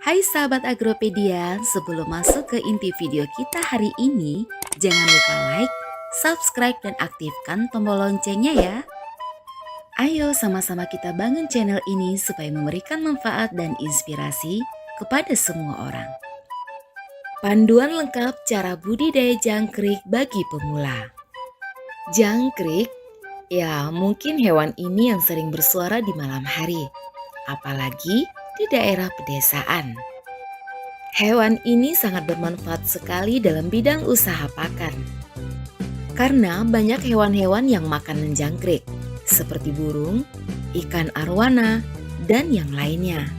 Hai sahabat Agropedia, sebelum masuk ke inti video kita hari ini, jangan lupa like, subscribe, dan aktifkan tombol loncengnya ya. Ayo sama-sama kita bangun channel ini supaya memberikan manfaat dan inspirasi kepada semua orang. Panduan lengkap cara budidaya jangkrik bagi pemula. Jangkrik, ya mungkin hewan ini yang sering bersuara di malam hari, apalagi di daerah pedesaan. Hewan ini sangat bermanfaat sekali dalam bidang usaha pakan. Karena banyak hewan-hewan yang makanan jangkrik, seperti burung, ikan arwana, dan yang lainnya.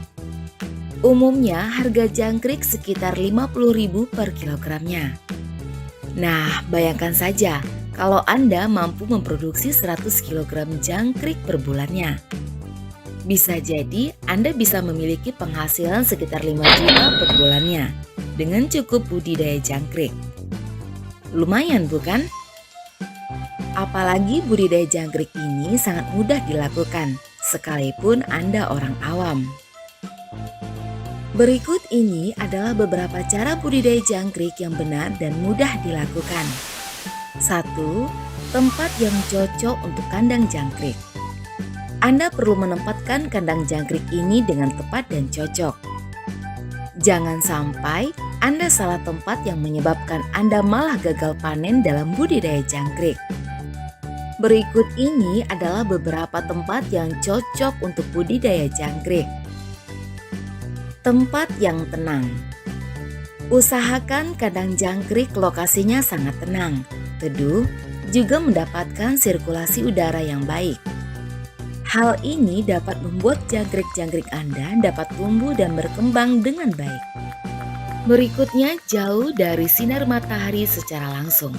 Umumnya harga jangkrik sekitar 50.000 per kilogramnya. Nah, bayangkan saja kalau Anda mampu memproduksi 100 kg jangkrik per bulannya. Bisa jadi Anda bisa memiliki penghasilan sekitar 5 juta per bulannya dengan cukup budidaya jangkrik. Lumayan bukan? Apalagi budidaya jangkrik ini sangat mudah dilakukan sekalipun Anda orang awam. Berikut ini adalah beberapa cara budidaya jangkrik yang benar dan mudah dilakukan. 1. Tempat yang cocok untuk kandang jangkrik. Anda perlu menempatkan kandang jangkrik ini dengan tepat dan cocok. Jangan sampai Anda salah tempat yang menyebabkan Anda malah gagal panen dalam budidaya jangkrik. Berikut ini adalah beberapa tempat yang cocok untuk budidaya jangkrik. Tempat yang tenang. Usahakan kandang jangkrik lokasinya sangat tenang, teduh, juga mendapatkan sirkulasi udara yang baik. Hal ini dapat membuat jangkrik-jangkrik Anda dapat tumbuh dan berkembang dengan baik. Berikutnya, jauh dari sinar matahari secara langsung.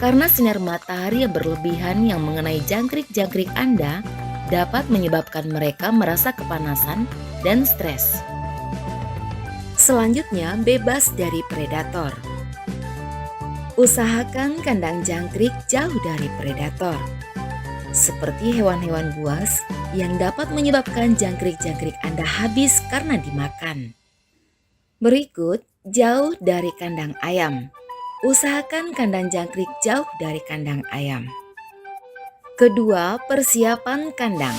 Karena sinar matahari yang berlebihan yang mengenai jangkrik-jangkrik Anda dapat menyebabkan mereka merasa kepanasan dan stres. Selanjutnya, bebas dari predator. Usahakan kandang jangkrik jauh dari predator, seperti hewan-hewan buas yang dapat menyebabkan jangkrik-jangkrik Anda habis karena dimakan. Berikut, jauh dari kandang ayam. Usahakan kandang jangkrik jauh dari kandang ayam. Kedua, persiapan kandang.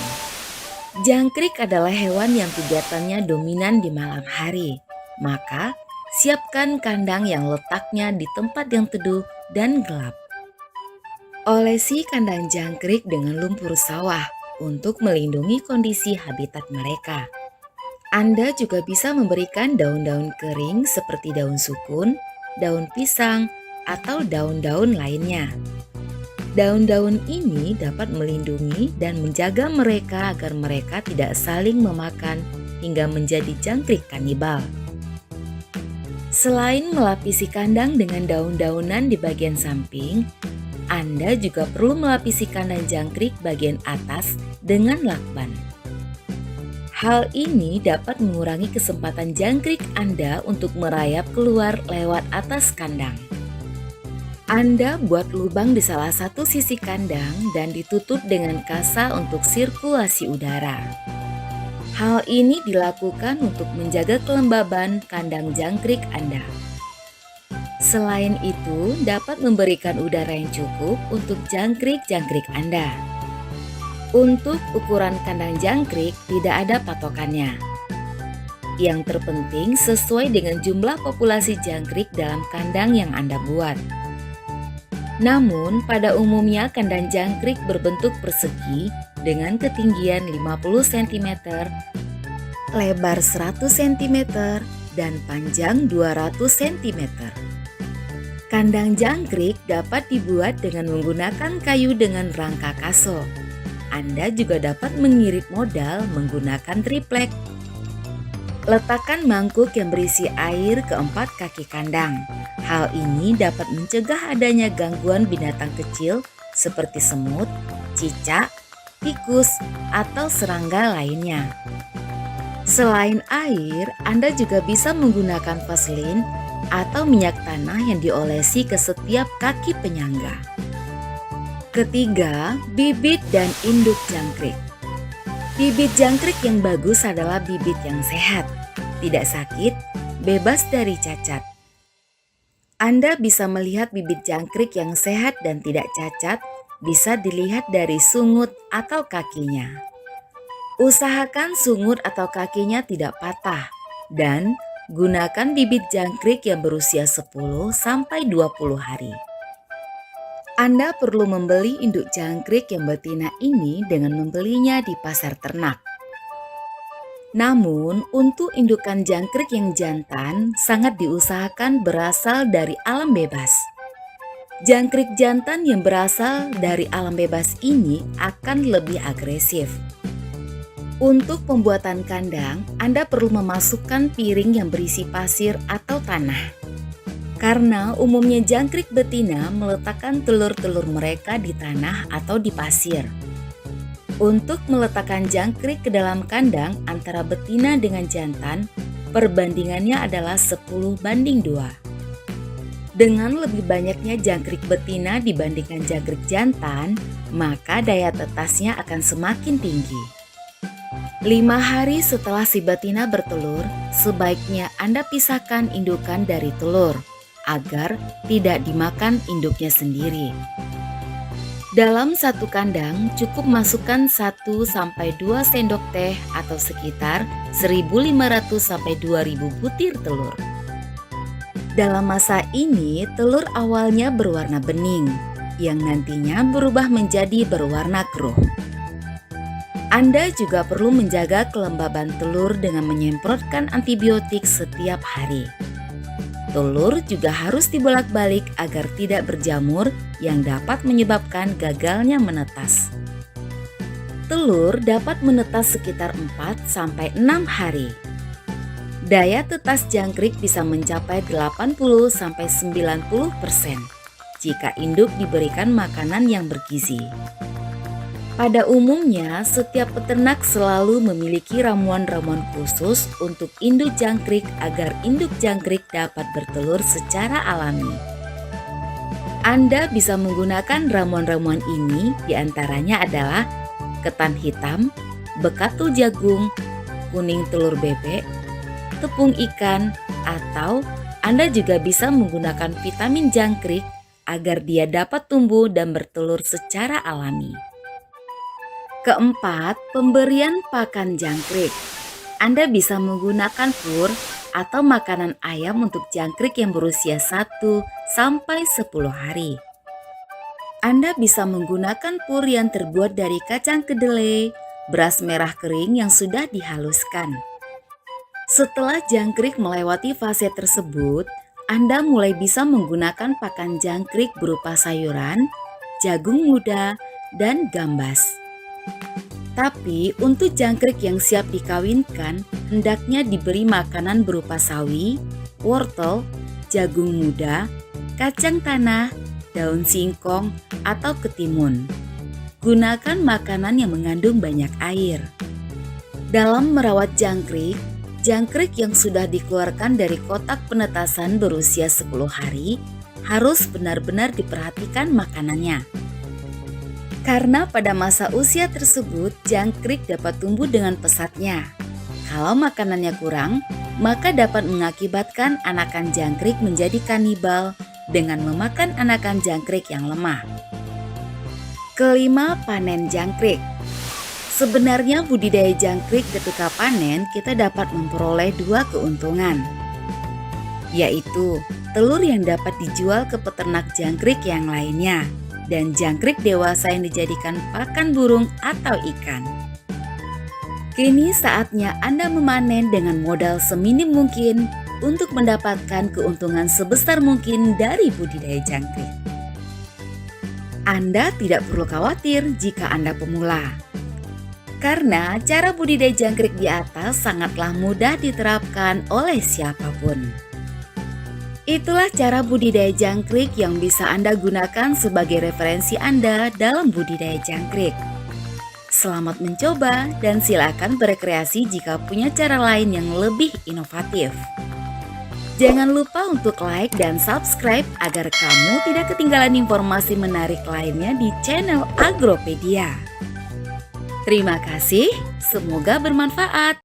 Jangkrik adalah hewan yang kegiatannya dominan di malam hari, maka siapkan kandang yang letaknya di tempat yang teduh dan gelap. Olesi kandang jangkrik dengan lumpur sawah untuk melindungi kondisi habitat mereka. Anda juga bisa memberikan daun-daun kering seperti daun sukun, daun pisang, atau daun-daun lainnya. Daun-daun ini dapat melindungi dan menjaga mereka agar mereka tidak saling memakan hingga menjadi jangkrik kanibal. Selain melapisi kandang dengan daun-daunan di bagian samping, Anda juga perlu melapisi kandang jangkrik bagian atas dengan lakban. Hal ini dapat mengurangi kesempatan jangkrik Anda untuk merayap keluar lewat atas kandang. Anda buat lubang di salah satu sisi kandang dan ditutup dengan kasa untuk sirkulasi udara. Hal ini dilakukan untuk menjaga kelembaban kandang jangkrik Anda. Selain itu, dapat memberikan udara yang cukup untuk jangkrik-jangkrik Anda. Untuk ukuran kandang jangkrik tidak ada patokannya. Yang terpenting sesuai dengan jumlah populasi jangkrik dalam kandang yang Anda buat. Namun, pada umumnya kandang jangkrik berbentuk persegi dengan ketinggian 50 cm, lebar 100 cm, dan panjang 200 cm. Kandang jangkrik dapat dibuat dengan menggunakan kayu dengan rangka kaso. Anda juga dapat mengirit modal menggunakan triplek. Letakkan mangkuk yang berisi air ke 4 kaki kandang. Hal ini dapat mencegah adanya gangguan binatang kecil seperti semut, cicak, tikus, atau serangga lainnya. Selain air, Anda juga bisa menggunakan vaselin atau minyak tanah yang diolesi ke setiap kaki penyangga. Ketiga, bibit dan induk jangkrik. Bibit jangkrik yang bagus adalah bibit yang sehat, tidak sakit, bebas dari cacat. Anda bisa melihat bibit jangkrik yang sehat dan tidak cacat bisa dilihat dari sungut atau kakinya. Usahakan sungut atau kakinya tidak patah dan gunakan bibit jangkrik yang berusia 10 sampai 20 hari. Anda perlu membeli induk jangkrik yang betina ini dengan membelinya di pasar ternak. Namun, untuk indukan jangkrik yang jantan sangat diusahakan berasal dari alam bebas. Jangkrik jantan yang berasal dari alam bebas ini akan lebih agresif. Untuk pembuatan kandang, Anda perlu memasukkan piring yang berisi pasir atau tanah. Karena umumnya jangkrik betina meletakkan telur-telur mereka di tanah atau di pasir. Untuk meletakkan jangkrik ke dalam kandang antara betina dengan jantan, perbandingannya adalah 10:2. Dengan lebih banyaknya jangkrik betina dibandingkan jangkrik jantan, maka daya tetasnya akan semakin tinggi. 5 hari setelah si betina bertelur, sebaiknya Anda pisahkan indukan dari telur, agar tidak dimakan induknya sendiri. Dalam satu kandang cukup masukkan 1-2 sendok teh atau sekitar 1.500-2.000 butir telur. Dalam masa ini telur awalnya berwarna bening yang nantinya berubah menjadi berwarna keruh. Anda juga perlu menjaga kelembaban telur dengan menyemprotkan antibiotik setiap hari. Telur juga harus dibolak-balik agar tidak berjamur yang dapat menyebabkan gagalnya menetas. Telur dapat menetas sekitar 4-6 hari. Daya tetas jangkrik bisa mencapai 80-90% jika induk diberikan makanan yang bergizi. Pada umumnya, setiap peternak selalu memiliki ramuan-ramuan khusus untuk induk jangkrik agar induk jangkrik dapat bertelur secara alami. Anda bisa menggunakan ramuan-ramuan ini, diantaranya adalah ketan hitam, bekatul jagung, kuning telur bebek, tepung ikan, atau Anda juga bisa menggunakan vitamin jangkrik agar dia dapat tumbuh dan bertelur secara alami. Keempat, pemberian pakan jangkrik. Anda bisa menggunakan pur atau makanan ayam untuk jangkrik yang berusia 1-10 hari. Anda bisa menggunakan pur yang terbuat dari kacang kedelai, beras merah kering yang sudah dihaluskan. Setelah jangkrik melewati fase tersebut, Anda mulai bisa menggunakan pakan jangkrik berupa sayuran, jagung muda, dan gambas. Tapi untuk jangkrik yang siap dikawinkan, hendaknya diberi makanan berupa sawi, wortel, jagung muda, kacang tanah, daun singkong, atau ketimun. Gunakan makanan yang mengandung banyak air. Dalam merawat jangkrik, jangkrik yang sudah dikeluarkan dari kotak penetasan berusia 10 hari harus benar-benar diperhatikan makanannya. Karena pada masa usia tersebut, jangkrik dapat tumbuh dengan pesatnya. Kalau makanannya kurang, maka dapat mengakibatkan anakan jangkrik menjadi kanibal dengan memakan anakan jangkrik yang lemah. Kelima, panen jangkrik. Sebenarnya budidaya jangkrik ketika panen kita dapat memperoleh 2 keuntungan, yaitu telur yang dapat dijual ke peternak jangkrik yang lainnya, dan jangkrik dewasa yang dijadikan pakan burung atau ikan. Kini saatnya Anda memanen dengan modal seminim mungkin untuk mendapatkan keuntungan sebesar mungkin dari budidaya jangkrik. Anda tidak perlu khawatir jika Anda pemula, karena cara budidaya jangkrik di atas sangatlah mudah diterapkan oleh siapapun. Itulah cara budidaya jangkrik yang bisa Anda gunakan sebagai referensi Anda dalam budidaya jangkrik. Selamat mencoba dan silakan berekreasi jika punya cara lain yang lebih inovatif. Jangan lupa untuk like dan subscribe agar kamu tidak ketinggalan informasi menarik lainnya di channel Agropedia. Terima kasih, semoga bermanfaat.